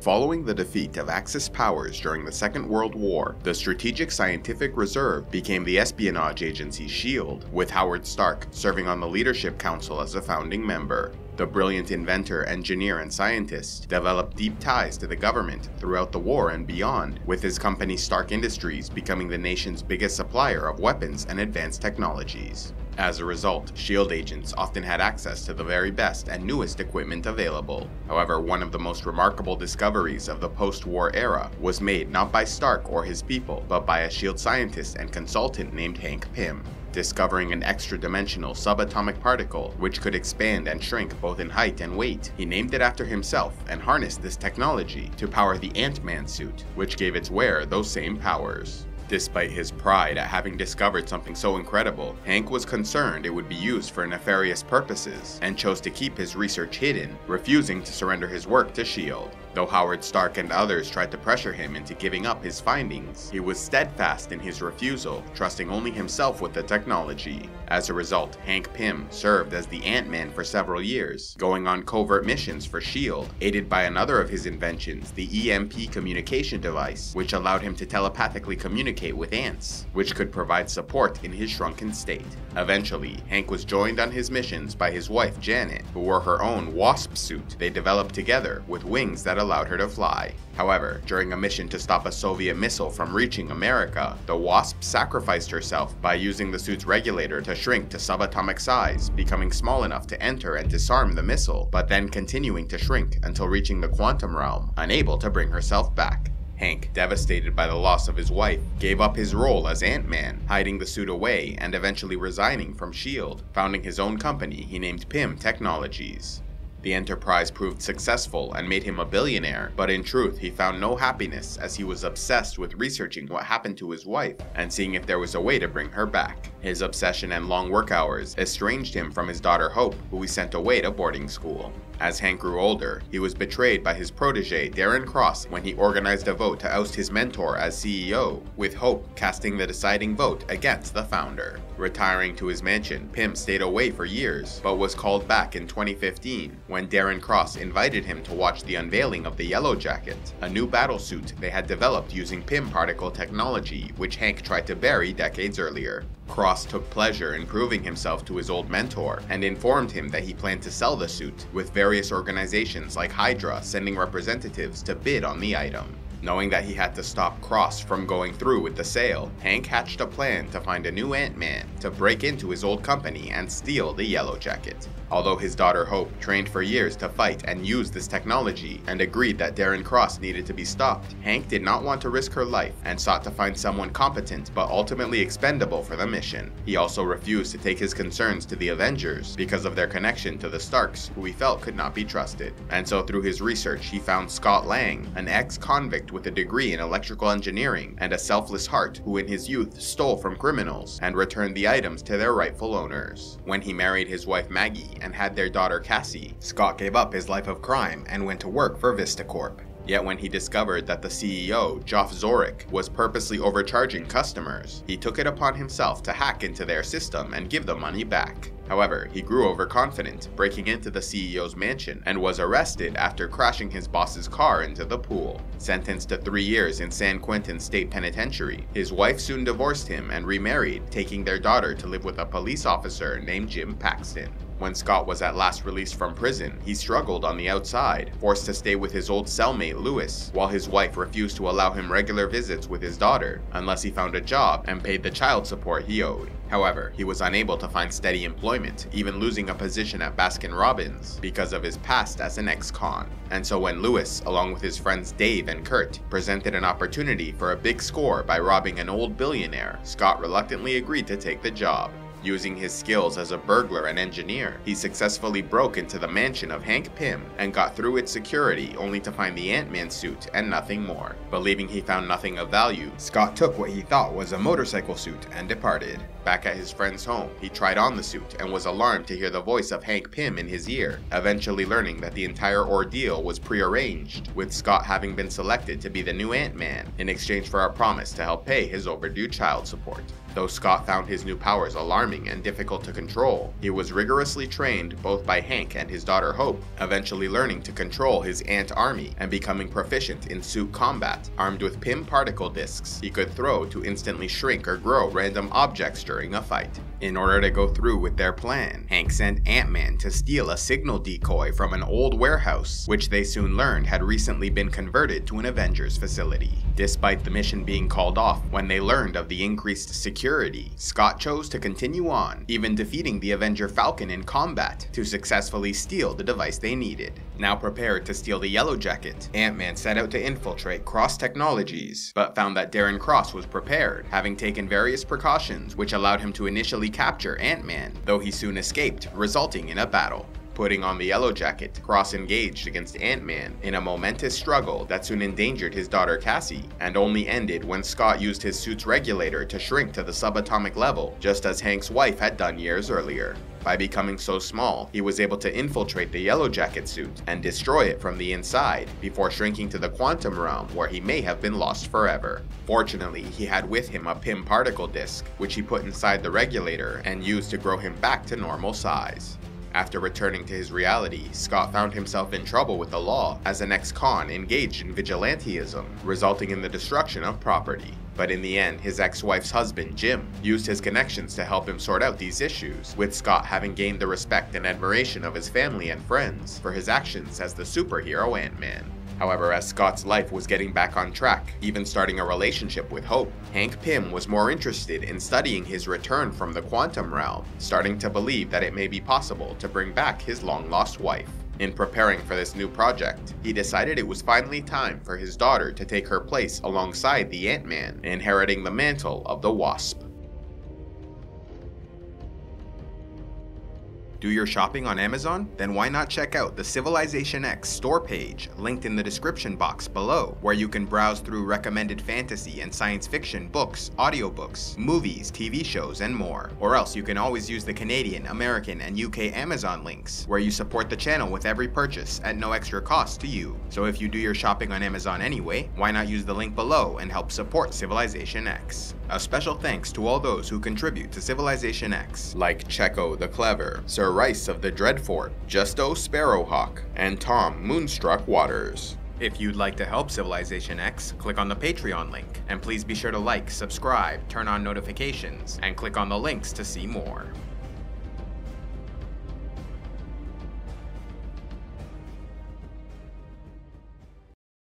Following the defeat of Axis powers during the Second World War, the Strategic Scientific Reserve became the espionage agency S.H.I.E.L.D., with Howard Stark serving on the Leadership Council as a founding member. The brilliant inventor, engineer, and scientist developed deep ties to the government throughout the war and beyond, with his company Stark Industries becoming the nation's biggest supplier of weapons and advanced technologies. As a result, S.H.I.E.L.D. agents often had access to the very best and newest equipment available. However, one of the most remarkable discoveries of the post-war era was made not by Stark or his people, but by a S.H.I.E.L.D. scientist and consultant named Hank Pym. Discovering an extra-dimensional subatomic particle which could expand and shrink both in height and weight, he named it after himself and harnessed this technology to power the Ant-Man suit, which gave its wearer those same powers. Despite his pride at having discovered something so incredible, Hank was concerned it would be used for nefarious purposes and chose to keep his research hidden, refusing to surrender his work to S.H.I.E.L.D. Though Howard Stark and others tried to pressure him into giving up his findings, he was steadfast in his refusal, trusting only himself with the technology. As a result, Hank Pym served as the Ant-Man for several years, going on covert missions for S.H.I.E.L.D., aided by another of his inventions, the EMP communication device, which allowed him to telepathically communicate with ants, which could provide support in his shrunken state. Eventually, Hank was joined on his missions by his wife Janet, who wore her own Wasp suit they developed together with wings that allowed her to fly. However, during a mission to stop a Soviet missile from reaching America, the Wasp sacrificed herself by using the suit's regulator to shrink to subatomic size, becoming small enough to enter and disarm the missile, but then continuing to shrink until reaching the quantum realm, unable to bring herself back. Hank, devastated by the loss of his wife, gave up his role as Ant-Man, hiding the suit away and eventually resigning from S.H.I.E.L.D., founding his own company he named Pym Technologies. The enterprise proved successful and made him a billionaire, but in truth he found no happiness as he was obsessed with researching what happened to his wife and seeing if there was a way to bring her back. His obsession and long work hours estranged him from his daughter Hope, who he sent away to boarding school. As Hank grew older, he was betrayed by his protege Darren Cross when he organized a vote to oust his mentor as CEO, with Hope casting the deciding vote against the founder. Retiring to his mansion, Pym stayed away for years, but was called back in 2015 when Darren Cross invited him to watch the unveiling of the Yellowjacket, a new battlesuit they had developed using Pym particle technology, which Hank tried to bury decades earlier. Cross took pleasure in proving himself to his old mentor and informed him that he planned to sell the suit, with various organizations like Hydra sending representatives to bid on the item. Knowing that he had to stop Cross from going through with the sale, Hank hatched a plan to find a new Ant-Man to break into his old company and steal the Yellowjacket. Although his daughter Hope trained for years to fight and use this technology and agreed that Darren Cross needed to be stopped, Hank did not want to risk her life and sought to find someone competent but ultimately expendable for the mission. He also refused to take his concerns to the Avengers because of their connection to the Starks, who he felt could not be trusted. And so through his research he found Scott Lang, an ex-convict with a degree in electrical engineering and a selfless heart who in his youth stole from criminals and returned the items to their rightful owners. When he married his wife Maggie and had their daughter Cassie, Scott gave up his life of crime and went to work for VistaCorp. Yet when he discovered that the CEO, Joff Zorik, was purposely overcharging customers, he took it upon himself to hack into their system and give the money back. However, he grew overconfident, breaking into the CEO's mansion, and was arrested after crashing his boss's car into the pool. Sentenced to 3 years in San Quentin State Penitentiary, his wife soon divorced him and remarried, taking their daughter to live with a police officer named Jim Paxton. When Scott was at last released from prison, he struggled on the outside, forced to stay with his old cellmate Lewis, while his wife refused to allow him regular visits with his daughter unless he found a job and paid the child support he owed. However, he was unable to find steady employment, even losing a position at Baskin-Robbins because of his past as an ex-con. And so when Lewis, along with his friends Dave and Kurt, presented an opportunity for a big score by robbing an old billionaire, Scott reluctantly agreed to take the job. Using his skills as a burglar and engineer, he successfully broke into the mansion of Hank Pym and got through its security only to find the Ant-Man suit and nothing more. Believing he found nothing of value, Scott took what he thought was a motorcycle suit and departed. Back at his friend's home, he tried on the suit and was alarmed to hear the voice of Hank Pym in his ear, eventually learning that the entire ordeal was prearranged, with Scott having been selected to be the new Ant-Man in exchange for a promise to help pay his overdue child support. Though Scott found his new powers alarming, charming and difficult to control. He was rigorously trained both by Hank and his daughter Hope, eventually learning to control his ant army and becoming proficient in suit combat. Armed with Pym particle discs, he could throw to instantly shrink or grow random objects during a fight. In order to go through with their plan, Hank sent Ant-Man to steal a signal decoy from an old warehouse, which they soon learned had recently been converted to an Avengers facility. Despite the mission being called off when they learned of the increased security, Scott chose to continue on, even defeating the Avenger Falcon in combat to successfully steal the device they needed. Now prepared to steal the Yellowjacket, Ant-Man set out to infiltrate Cross Technologies, but found that Darren Cross was prepared, having taken various precautions which allowed him to initially capture Ant-Man, though he soon escaped, resulting in a battle. Putting on the Yellowjacket, Cross engaged against Ant-Man in a momentous struggle that soon endangered his daughter Cassie, and only ended when Scott used his suit's regulator to shrink to the subatomic level, just as Hank's wife had done years earlier. By becoming so small, he was able to infiltrate the Yellowjacket suit and destroy it from the inside, before shrinking to the quantum realm where he may have been lost forever. Fortunately, he had with him a Pym particle disc, which he put inside the regulator and used to grow him back to normal size. After returning to his reality, Scott found himself in trouble with the law as an ex-con engaged in vigilantism, resulting in the destruction of property. But in the end, his ex-wife's husband, Jim, used his connections to help him sort out these issues, with Scott having gained the respect and admiration of his family and friends for his actions as the superhero Ant-Man. However, as Scott's life was getting back on track, even starting a relationship with Hope, Hank Pym was more interested in studying his return from the quantum realm, starting to believe that it may be possible to bring back his long-lost wife. In preparing for this new project, he decided it was finally time for his daughter to take her place alongside the Ant-Man, inheriting the mantle of the Wasp. Do your shopping on Amazon? Then why not check out the CivilizationEx store page, linked in the description box below, where you can browse through recommended fantasy and science fiction books, audiobooks, movies, TV shows, and more. Or else you can always use the Canadian, American, and UK Amazon links, where you support the channel with every purchase at no extra cost to you. So if you do your shopping on Amazon anyway, why not use the link below and help support CivilizationEx? A special thanks to all those who contribute to CivilizationEx, like Checo the Clever, Sir Rice of the Dreadfort, Justo Sparrowhawk, and Tom Moonstruck Waters. If you'd like to help CivilizationEx, click on the Patreon link, and please be sure to like, subscribe, turn on notifications, and click on the links to see more.